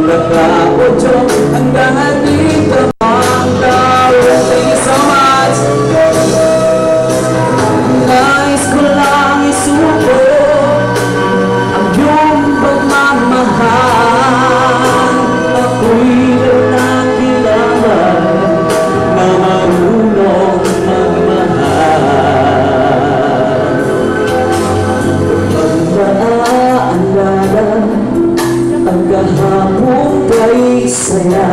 nagkakotso hanggang dito ang tao. Thank you so much. Nais ko lang isuko ang iyong pagmamahal. Ako'y nakilala na marunong magmahal. Kapag naaalala ang kahapon kay saya,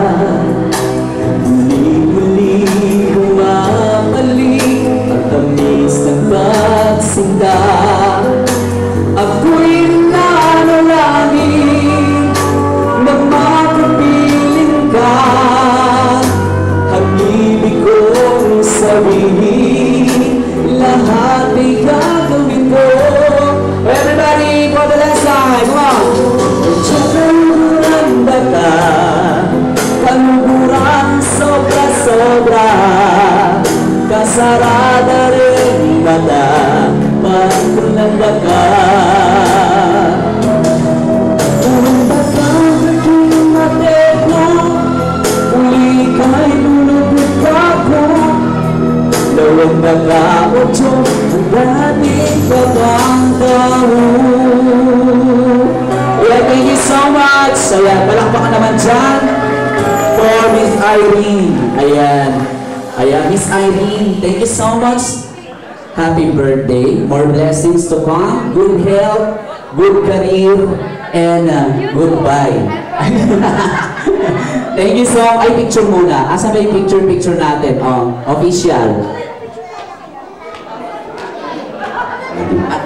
muli-muli bumabalik ang tamis ng pagsinta. Ako'y nanalangin na makapiling ka. Hag-ibig kong sabihin, lahat ay gagawin ko. Everybody, for the last time, come on! Kaluguran ba ka? Kaluguran sobra-sobra. Kasarada rin mata pagkulang ba ka? Kung baka naging mate ko, uli ka'y lulubog ako. Lawag na ka-otso ang dating pagkakao. Yeah, thank you so much. Ayan, palakpakan naman dyan for Miss Irene. Ayan. Ayan, Miss Irene, thank you so much. Happy birthday. More blessings to come. Good health, good career, and goodbye. Thank you so much. Ay, picture muna. Asa ba yung picture natin? Official.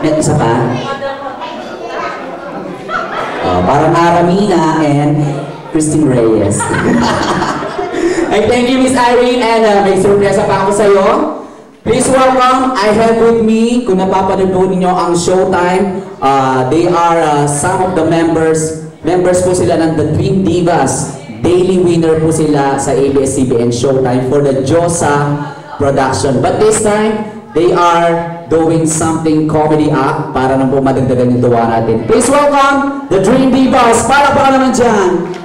May isa pa? Parang Aramina and Christine Reyes. Ay, thank you, Miss Irene, and may surpresa pa ako sa'yo. Please welcome, I have with me, kung napapanood ninyo ang Showtime, they are some of the members po sila ng The Dream Divas. Daily winner po sila sa ABS-CBN Showtime for the Josa production. But this time, they are doing something comedy act para nang po madagdagan yung tuwa natin. Please welcome The Dream Divas. Para naman dyan.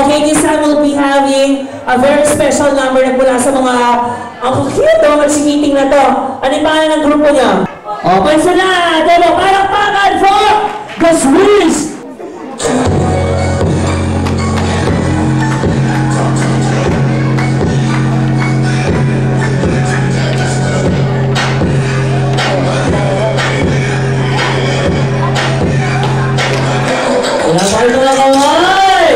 Okay, this time we'll be having a very special number na mula sa mga ang cute o magsikiting na to. Ano yung pangalan ng grupo niya? Okay, so na! Demo, palakpakan for The Swiss! Wala na kaway!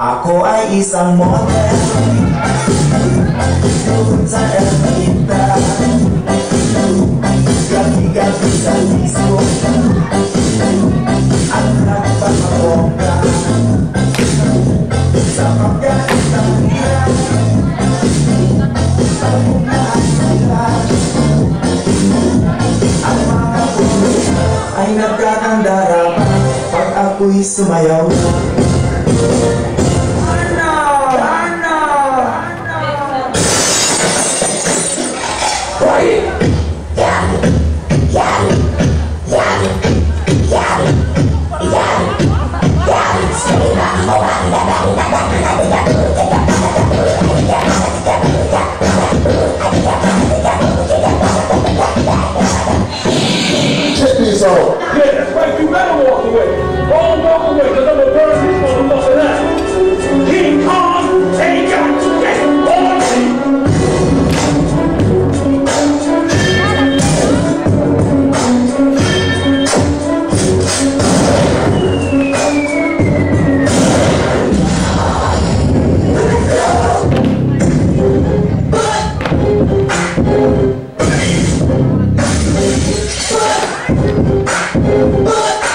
Ako ay isang model sa kita gabi-gabi sa disco at nagpapabongga sa pagkain ng hirap sa bukaan nila ang mga puno ay nagkakandarapan pag ako'y sumayaw. Check this out. Yeah, that's right. You better walk away. All walk away, because I'm going to burn this motherfucker now. King Kong ain't got that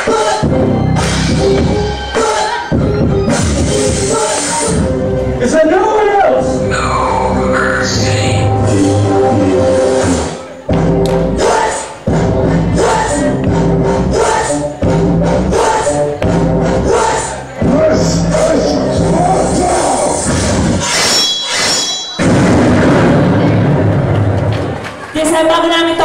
But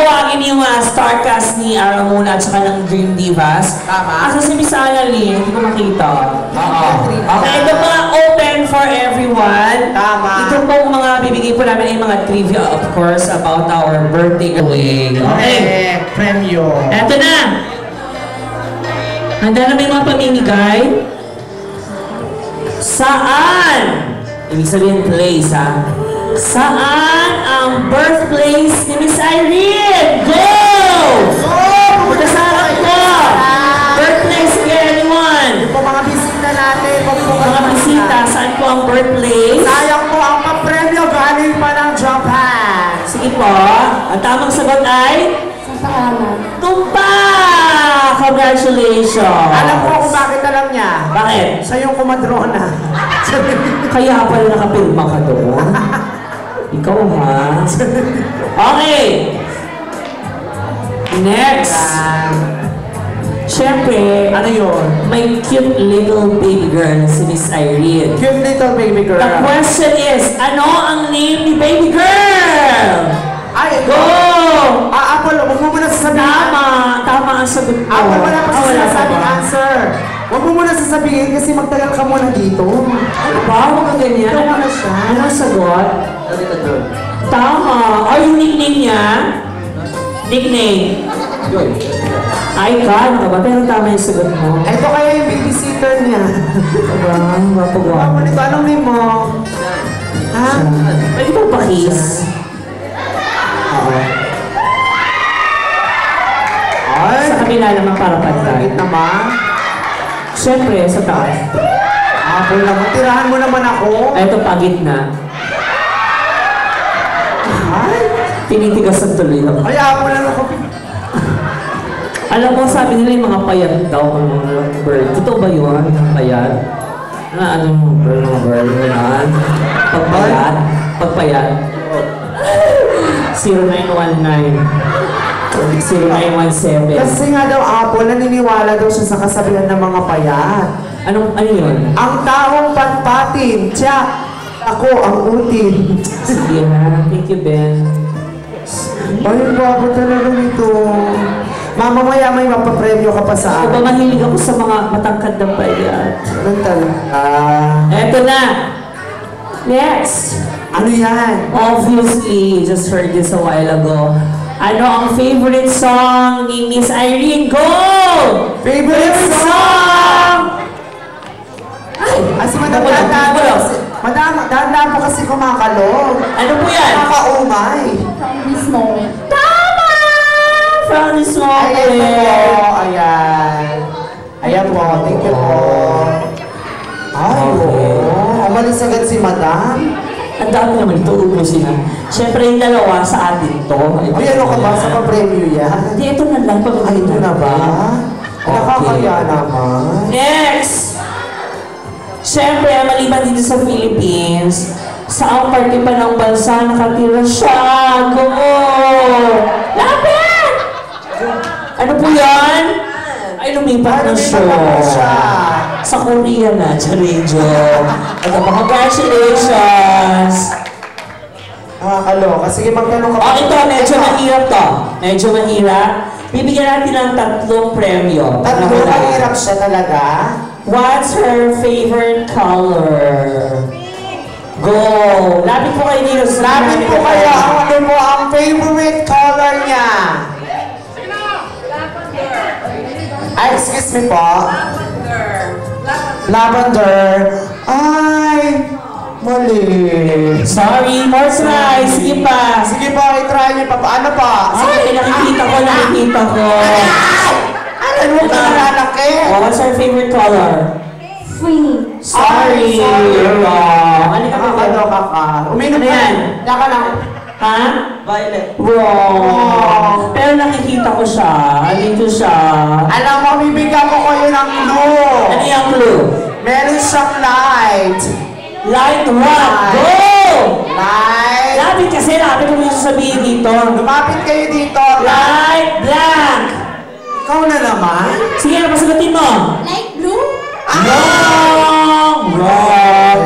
tawagin yung StarCast ni Aramuna at saka ng Dream Divas. Tama. Asa si Miss Annalyn, hindi ko makita. Oo. Okay, ito mga open for everyone. Tama. Ito pong mga bibigay po namin ay mga trivia, of course, about our birthday away. Okay. Premyo. Eto na! Handa na ba yung mga pamimigay? Saan? Ibig sabihin place, ha? Saan ang birthplace ni Miss Irene? Go! Punta sa harap ko! Birthplace kay anyone? Po mga bisita natin, Mga bisita, saan po ang birthplace? Sayang po ang papremyo galing pa ng Japan. Sige po, ang tamang sagot ay? Tumpa! Congratulations! Alam ko kung bakit alam niya. Bakit? Siya yung kumadrona. Kaya pala nakapirma ka doon. Ikaw ha? Okay! Next! Siyempre, Ano yun? may cute little baby girl si Miss Irene. Cute little baby girl. The question is, ano ang name ni baby girl? Ay, Go! Apple, huwag mo muna sasabihin. Tama ang sagot ko. Apple, wala pa Ah, wala pa sinasabing ba? answer. Huwag mo muna sasabihin kasi magtagal ka muna dito. Ano ba? Huwag ka ganyan. Ito muna siya. Ano ang sagot? Tama. O yung nickname niya? Nickname. Ay, ka ba? Pero tama yung sagot mo. Ito kaya yung babysitter niya. Diba? Mapagawa. Ako nito, anong name mo? Ha? Pwede ba pa-kiss? Ay, Sa kabila naman para sakit pantay. naman. Siyempre, sa taas. Apple naman, tirahan mo naman ako. Ay, ito pagit na. Ay, Tinitigas ang tuloy ako. ay apple lang ako. Alam mo, sabi nila yung mga payat daw ang mga bird. Totoo ba yun? Ang payat? Na anong bird? Mga bird? Ganun? Pagpayat? Pagpayat? 0919. 0917. Kasi nga daw apple, naniniwala daw siya sa kasabihan ng mga payat. Ano yun? Ang taong patpatin, tiyak, ako ang utin. Sige ha. Thank you, Ben. Ay, bago talaga nito. Mamamaya may mapapremyo ka pa sa Ako ba akin. mahilig ako sa mga matangkad na payat? Ganun talaga. Eto na! Next! Ano yan? Obviously, just heard this a while ago. Ano ang favorite song ni Miss Irene? Go! Favorite song! Ay, si Madam Wala, Dahan po wala. kasi. Madam, dahan po kasi kumakalog. Ano po yan? Nakakaumay. This moment. Tama! From this Ayan po. moment. Ayan. Ayan po. Thank you po. Ay, Okay. oo. Umalis agad si Madam. Ang dami naman ito, ubusin na. Siyempre yung dalawa sa atin to. Ay, ano ka ba? Sa pa-premyo yan? Hindi, ito na lang. Ay, ito na ba? Nakakaya naman. Next! Siyempre, maliban dito sa Philippines, sa ang parte pa ng bansa nakatira siya. Go! Lapit! Ano po yan? Ay, lumipat na siya. Sa Korea na, Charinjo. At congratulations! Nakakaloka. Sige, magtanong ka Oh, ito, medyo mahirap to. Medyo mahirap. Bibigyan natin ng 3 premyo. Tatlo, mahirap siya talaga. What's her favorite color? Go! Lapit po kayo dito. Lapit po kayo ang ano mo ang favorite color niya. Ay, excuse me po. Lavender. Ay, mali. Sorry, more try. Sige pa. Sige po, i-try niyo pa. Ano pa? Ay, nakikita ko. Ano mo ka nalalaki? Oh, what's her favorite color? Swing. Sorry. Sorry. Wrong. Ano ka ba? Nakakaloka ka. Uminom Ano ka. yan? Daka lang. Ha? Violet. Wrong. Pero nakikita ko siya. Dito siya. Alam mo, bibigyan ko kayo ng clue. Ano yung clue? Meron siyang light. Light what? Go! Light. Lapit kasi. Lapit ko yung sasabihin dito. Lumapit kayo dito. Light black. Ikaw na naman. Sige, ano pasagutin mo? Light blue. Wrong! Wrong!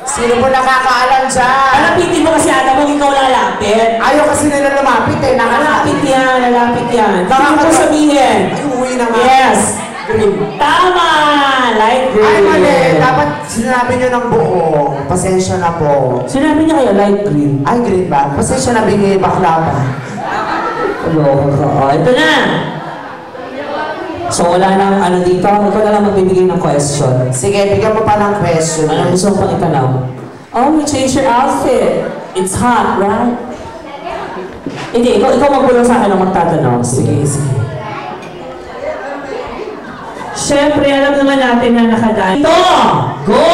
Sino po nakakaalam dyan? Alapitin mo kasi ata mo, ikaw lalapit. lumapit. Ayaw kasi nila lumapit eh. Lalapit yan, lalapit yan. Baka ko sabihin. Ay, uwi na nga. Yes. Tama! Light green. Ay, mali. Dapat sinabi nyo ng buo. Pasensya na po. Sinabi niya kayo, light green. Ay, green ba? Pasensya na, bingi bakla pa. Ito na! So wala nang ano dito, ikaw na lang magbibigay ng question. Sige, bigyan mo pa ng question. Ano gusto mo pang itanong? Oh, you change your outfit. It's hot, right? Hindi, ikaw magbulong sa akin ang magtatanong. Sige, sige. Siyempre, alam naman natin na nakadaan. Ito! Go!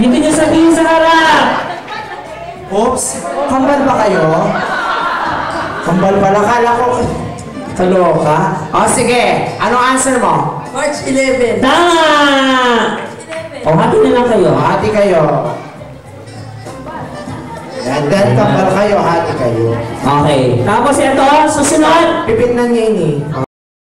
Dito niyo sabihin sa harap! Oops, kambal ba kayo? Kambal pala, kala ko. Kaloka? O sige, anong answer mo? March 11. Tama! O, hati na lang kayo. Hati kayo. And then kambal kayo, hati kayo. Okay. Tapos ito, susunod. Pipit na niya ini.